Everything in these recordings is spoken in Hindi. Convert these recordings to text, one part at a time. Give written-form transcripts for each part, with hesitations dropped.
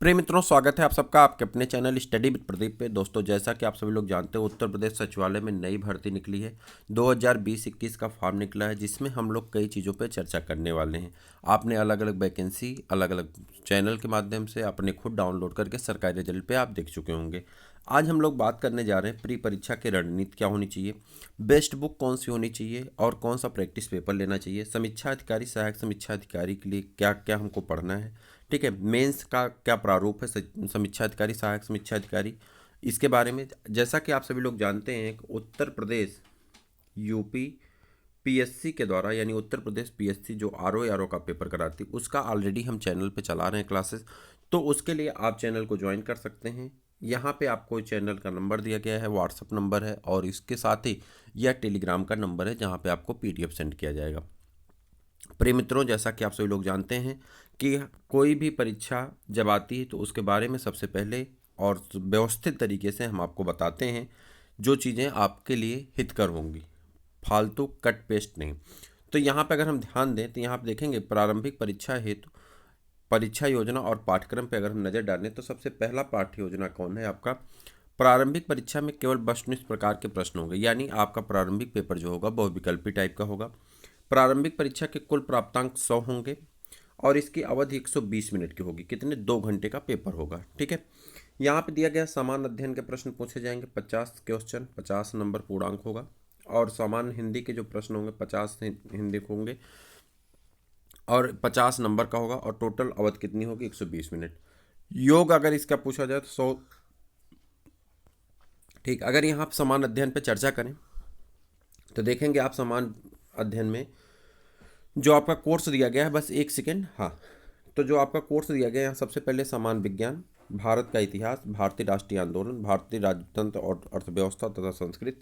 प्रिय मित्रों, स्वागत है आप सबका आपके अपने चैनल स्टडी विद प्रदीप पे। दोस्तों, जैसा कि आप सभी लोग जानते हो, उत्तर प्रदेश सचिवालय में नई भर्ती निकली है। 2020-21 का फॉर्म निकला है, जिसमें हम लोग कई चीज़ों पे चर्चा करने वाले हैं। आपने अलग अलग वैकेंसी अलग अलग चैनल के माध्यम से अपने खुद डाउनलोड करके सरकारी रिजल्ट पे आप देख चुके होंगे। आज हम लोग बात करने जा रहे हैं प्री परीक्षा की रणनीति क्या होनी चाहिए, बेस्ट बुक कौन सी होनी चाहिए और कौन सा प्रैक्टिस पेपर लेना चाहिए, समीक्षा अधिकारी, सहायक समीक्षा अधिकारी के लिए क्या क्या हमको पढ़ना है। ठीक है, मेंस का क्या प्रारूप है, समीक्षा अधिकारी, सहायक समीक्षा अधिकारी, इसके बारे में। जैसा कि आप सभी लोग जानते हैं कि उत्तर प्रदेश यूपी पीएससी के द्वारा, यानी उत्तर प्रदेश पीएससी जो आरओ का पेपर कराती, उसका ऑलरेडी हम चैनल पे चला रहे हैं क्लासेस। तो उसके लिए आप चैनल को ज्वाइन कर सकते हैं। यहाँ पे आपको चैनल का नंबर दिया गया है, व्हाट्सअप नंबर है, और इसके साथ ही यह टेलीग्राम का नंबर है जहाँ पे आपको पीडीएफ सेंड किया जाएगा। प्रिय मित्रों, जैसा कि आप सभी लोग जानते हैं कि कोई भी परीक्षा जब आती है तो उसके बारे में सबसे पहले और व्यवस्थित तरीके से हम आपको बताते हैं जो चीज़ें आपके लिए हितकर होंगी, फालतू कट पेस्ट नहीं। तो यहाँ पे अगर हम ध्यान दें तो यहाँ पे देखेंगे प्रारंभिक परीक्षा हेतु परीक्षा योजना और पाठ्यक्रम पे अगर हम नज़र डालें तो सबसे पहला पाठ्य योजना कौन है आपका। प्रारंभिक परीक्षा में केवल वस्तुनिष्ठ प्रकार के प्रश्न होंगे, यानी आपका प्रारंभिक पेपर जो होगा बहुविकल्पी टाइप का होगा। प्रारंभिक परीक्षा के कुल प्राप्तांक 100 होंगे और इसकी अवधि 120 मिनट की होगी। कितने? 2 घंटे का पेपर होगा। ठीक है, यहाँ पे दिया गया समान अध्ययन के प्रश्न पूछे जाएंगे, 50 क्वेश्चन, 50 नंबर पूर्णांक होगा। और समान हिंदी के जो प्रश्न होंगे 50 हिंदी के होंगे और 50 नंबर का होगा, और टोटल अवधि कितनी होगी? 120 मिनट। योग अगर इसका पूछा जाए तो 100। ठीक, अगर यहाँ आप समान अध्ययन पे चर्चा करें तो देखेंगे आप समान अध्ययन में जो आपका कोर्स दिया गया है, बस एक सेकेंड, हाँ, तो जो आपका कोर्स दिया गया है, सबसे पहले समान विज्ञान, भारत का इतिहास, भारतीय राष्ट्रीय आंदोलन, भारतीय राजतंत्र और अर्थव्यवस्था तथा संस्कृत,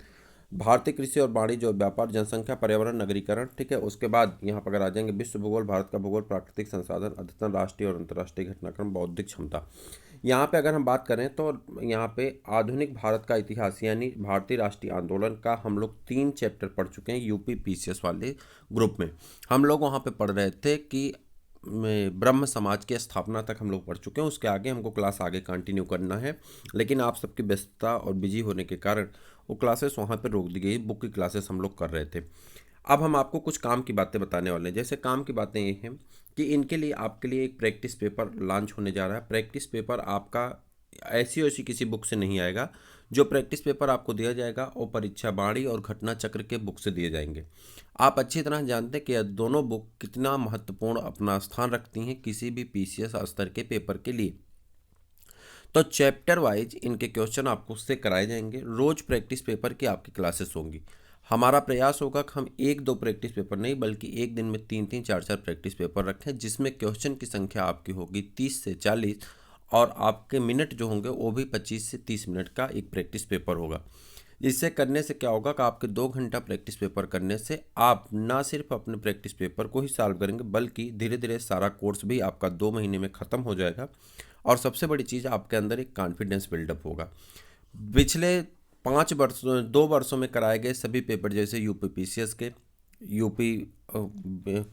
भारतीय कृषि और वाणिज्य और व्यापार, जनसंख्या, पर्यावरण, नगरीकरण। ठीक है, उसके बाद यहाँ पर अगर आ जाएंगे विश्व भूगोल, भारत का भूगोल, प्राकृतिक संसाधन, अद्यतन राष्ट्रीय और अंतर्राष्ट्रीय घटनाक्रम, बौद्धिक क्षमता। यहाँ पे अगर हम बात करें तो यहाँ पे आधुनिक भारत का इतिहास यानी भारतीय राष्ट्रीय आंदोलन का हम लोग 3 चैप्टर पढ़ चुके हैं यूपी पीसीएस वाले ग्रुप में। हम लोग वहाँ पे पढ़ रहे थे कि ब्रह्म समाज की स्थापना तक हम लोग पढ़ चुके हैं। उसके आगे हमको क्लास आगे कंटिन्यू करना है, लेकिन आप सबकी व्यस्तता और बिजी होने के कारण वो क्लासेस वहाँ पे रोक दी गई। बुक की क्लासेस हम लोग कर रहे थे। अब हम आपको कुछ काम की बातें बताने वाले हैं। जैसे काम की बातें ये हैं कि इनके लिए आपके लिए एक प्रैक्टिस पेपर लॉन्च होने जा रहा है। प्रैक्टिस पेपर आपका ऐसी वैसी किसी बुक से नहीं आएगा। जो प्रैक्टिस पेपर आपको दिया जाएगा वो परीक्षा बाणी और घटना चक्र के बुक से दिए जाएंगे। आप अच्छी तरह जानते हैं कि यह दोनों बुक कितना महत्वपूर्ण अपना स्थान रखती हैं किसी भी पीसीएस स्तर के पेपर के लिए। तो चैप्टर वाइज इनके क्वेश्चन आपको उससे कराए जाएंगे। रोज प्रैक्टिस पेपर की आपकी क्लासेस होंगी। हमारा प्रयास होगा कि हम 1-2 प्रैक्टिस पेपर नहीं बल्कि एक दिन में 3-3 4-4 प्रैक्टिस पेपर रखें, जिसमें क्वेश्चन की संख्या आपकी होगी 30 से 40 और आपके मिनट जो होंगे वो भी 25 से 30 मिनट का एक प्रैक्टिस पेपर होगा। इससे करने से क्या होगा कि आपके 2 घंटा प्रैक्टिस पेपर करने से आप ना सिर्फ अपने प्रैक्टिस पेपर को ही सॉल्व करेंगे बल्कि धीरे धीरे सारा कोर्स भी आपका 2 महीने में ख़त्म हो जाएगा। और सबसे बड़ी चीज़, आपके अंदर एक कॉन्फिडेंस बिल्डअप होगा। पिछले 2 वर्षों में कराए गए सभी पेपर, जैसे यूपी पीसीएस के, यूपी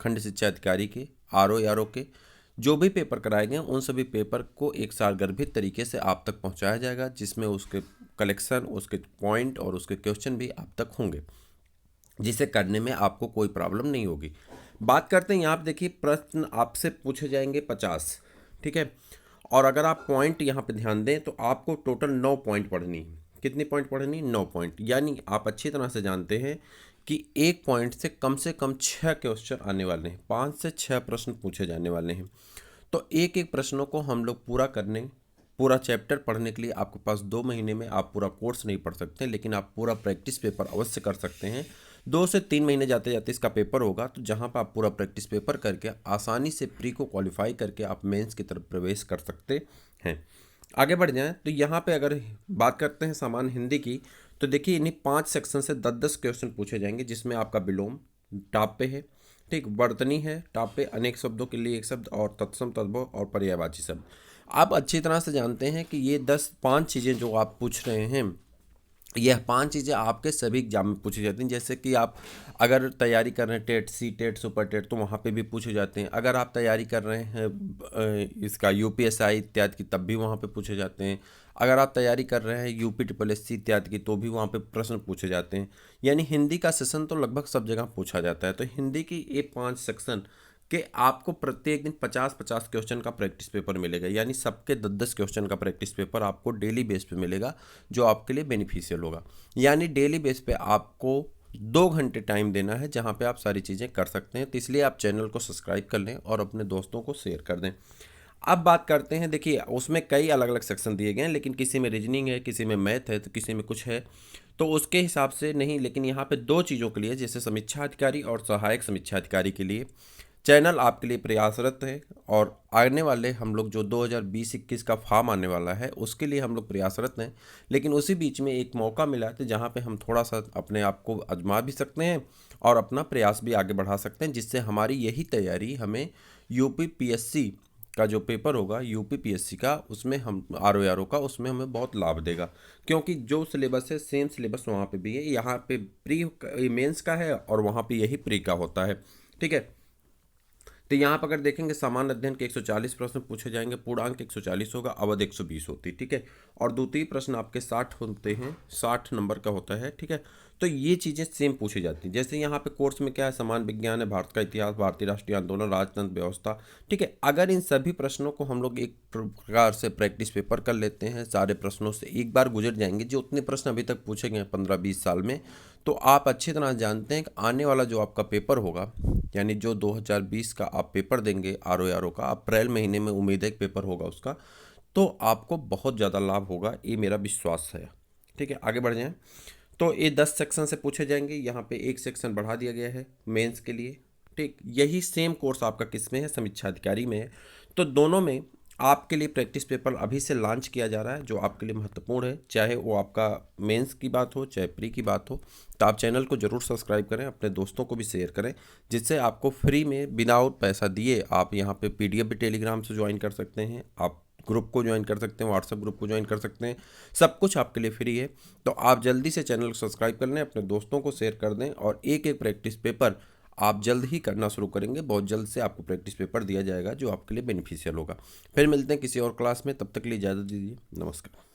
खंड शिक्षा अधिकारी के, आरओ के जो भी पेपर कराए गए उन सभी पेपर को एक सारगर्भित तरीके से आप तक पहुंचाया जाएगा, जिसमें उसके कलेक्शन, उसके पॉइंट और उसके क्वेश्चन भी आप तक होंगे, जिसे करने में आपको कोई प्रॉब्लम नहीं होगी। बात करते हैं यहाँ पे, देखिए प्रश्न आपसे पूछे जाएंगे 50। ठीक है, और अगर आप पॉइंट यहाँ पे ध्यान दें तो आपको टोटल 9 पॉइंट पढ़नी है। कितनी पॉइंट पढ़नी? 9 पॉइंट। यानी आप अच्छी तरह से जानते हैं कि एक पॉइंट से कम 6 क्वेश्चन आने वाले हैं, 5 से 6 प्रश्न पूछे जाने वाले हैं। तो एक एक प्रश्नों को हम लोग पूरा चैप्टर पढ़ने के लिए आपके पास 2 महीने में आप पूरा कोर्स नहीं पढ़ सकते, लेकिन आप पूरा प्रैक्टिस पेपर अवश्य कर सकते हैं। 2 से 3 महीने जाते जाते इसका पेपर होगा, तो जहां पर आप पूरा प्रैक्टिस पेपर करके आसानी से प्री को क्वालिफाई करके आप मेंस की तरफ प्रवेश कर सकते हैं। आगे बढ़ जाएं तो यहाँ पे अगर बात करते हैं सामान्य हिंदी की, तो देखिए इन्हीं 5 सेक्शन से 10-10 क्वेश्चन पूछे जाएंगे, जिसमें आपका विलोम टॉप पे है। ठीक, वर्तनी है टॉप पे, अनेक शब्दों के लिए एक शब्द, और तत्सम तद्भव और पर्यायवाची शब्द। आप अच्छी तरह से जानते हैं कि ये 5 चीज़ें जो आप पूछ रहे हैं यह 5 चीज़ें आपके सभी एग्जाम में पूछी जाती हैं। जैसे कि आप अगर तैयारी कर रहे हैं TET, C TET, super TET, तो वहाँ पे भी पूछे जाते हैं। अगर आप तैयारी कर रहे हैं इसका यूपीएसआई इत्यादि की, तब भी वहाँ पे पूछे जाते हैं। अगर आप तैयारी कर रहे हैं यूपी ट्रिपल एस सी इत्यादि की, तो भी वहाँ पे प्रश्न पूछे जाते हैं। यानी हिंदी का सेशन तो लगभग सब जगह पूछा जाता है। तो हिंदी की ये 5 सेक्शन कि आपको प्रत्येक दिन 50-50 क्वेश्चन का प्रैक्टिस पेपर मिलेगा। यानी सबके 10-10 क्वेश्चन का प्रैक्टिस पेपर आपको डेली बेस पे मिलेगा, जो आपके लिए बेनिफिशियल होगा। यानी डेली बेस पे आपको 2 घंटे टाइम देना है, जहाँ पे आप सारी चीज़ें कर सकते हैं। तो इसलिए आप चैनल को सब्सक्राइब कर लें और अपने दोस्तों को शेयर कर दें। अब बात करते हैं, देखिए उसमें कई अलग अलग सेक्शन दिए गए हैं, लेकिन किसी में रीजनिंग है, किसी में मैथ है, तो किसी में कुछ है, तो उसके हिसाब से नहीं। लेकिन यहाँ पे 2 चीज़ों के लिए, जैसे समीक्षा अधिकारी और सहायक समीक्षा अधिकारी के लिए चैनल आपके लिए प्रयासरत है। और आने वाले हम लोग जो 2020-21 का फॉर्म आने वाला है, उसके लिए हम लोग प्रयासरत हैं। लेकिन उसी बीच में एक मौका मिला है जहाँ पे हम थोड़ा सा अपने आप को आजमा भी सकते हैं और अपना प्रयास भी आगे बढ़ा सकते हैं, जिससे हमारी यही तैयारी हमें यूपी पीएससी का जो पेपर होगा, यूपी पीएससी का, उसमें हम आर का, उसमें हमें बहुत लाभ देगा। क्योंकि जो सिलेबस है सेम सिलेबस वहाँ पे भी है। यहाँ पे प्री मेंस का है और वहाँ पे यही प्री का होता है। ठीक है। तो यहाँ पर अगर देखेंगे सामान्य अध्ययन के 140 प्रश्न पूछे जाएंगे, पूर्णांक 140 होगा, अवधि 120 होती है। ठीक है। और द्वितीय प्रश्न आपके 60 होते हैं, 60 नंबर का होता है। ठीक है। तो ये चीज़ें सेम पूछी जाती हैं। जैसे यहाँ पे कोर्स में क्या है, समान विज्ञान है, भारत का इतिहास, भारतीय राष्ट्रीय आंदोलन, राजतंत्र व्यवस्था। ठीक है। अगर इन सभी प्रश्नों को हम लोग एक प्रकार से प्रैक्टिस पेपर कर लेते हैं, सारे प्रश्नों से एक बार गुजर जाएंगे, जो उतने प्रश्न अभी तक पूछे गए हैं 15-20 साल में, तो आप अच्छी तरह जानते हैं कि आने वाला जो आपका पेपर होगा, यानी जो 2020 का आप पेपर देंगे आर का, अप्रैल महीने में उम्मीद है कि पेपर होगा उसका, तो आपको बहुत ज़्यादा लाभ होगा, ये मेरा विश्वास है। ठीक है। आगे बढ़ जाएं। तो ये 10 सेक्शन से पूछे जाएंगे, यहाँ पे एक सेक्शन बढ़ा दिया गया है मेंस के लिए। ठीक, यही सेम कोर्स आपका किस में है, समीक्षा अधिकारी में है। तो दोनों में आपके लिए प्रैक्टिस पेपर अभी से लॉन्च किया जा रहा है, जो आपके लिए महत्वपूर्ण है, चाहे वो आपका मेंस की बात हो, चाहे प्री की बात हो। तो आप चैनल को ज़रूर सब्सक्राइब करें, अपने दोस्तों को भी शेयर करें, जिससे आपको फ्री में बिना और पैसा दिए आप यहाँ पे पीडीएफ भी टेलीग्राम से ज्वाइन कर सकते हैं, आप ग्रुप को ज्वाइन कर सकते हैं, व्हाट्सएप ग्रुप को ज्वाइन कर सकते हैं। सब कुछ आपके लिए फ्री है। तो आप जल्दी से चैनल को सब्सक्राइब कर लें, अपने दोस्तों को शेयर कर दें, और एक एक प्रैक्टिस पेपर आप जल्द ही करना शुरू करेंगे। बहुत जल्द से आपको प्रैक्टिस पेपर दिया जाएगा, जो आपके लिए बेनिफिशियल होगा। फिर मिलते हैं किसी और क्लास में, तब तक के लिए इजाज़त दीजिए। नमस्कार।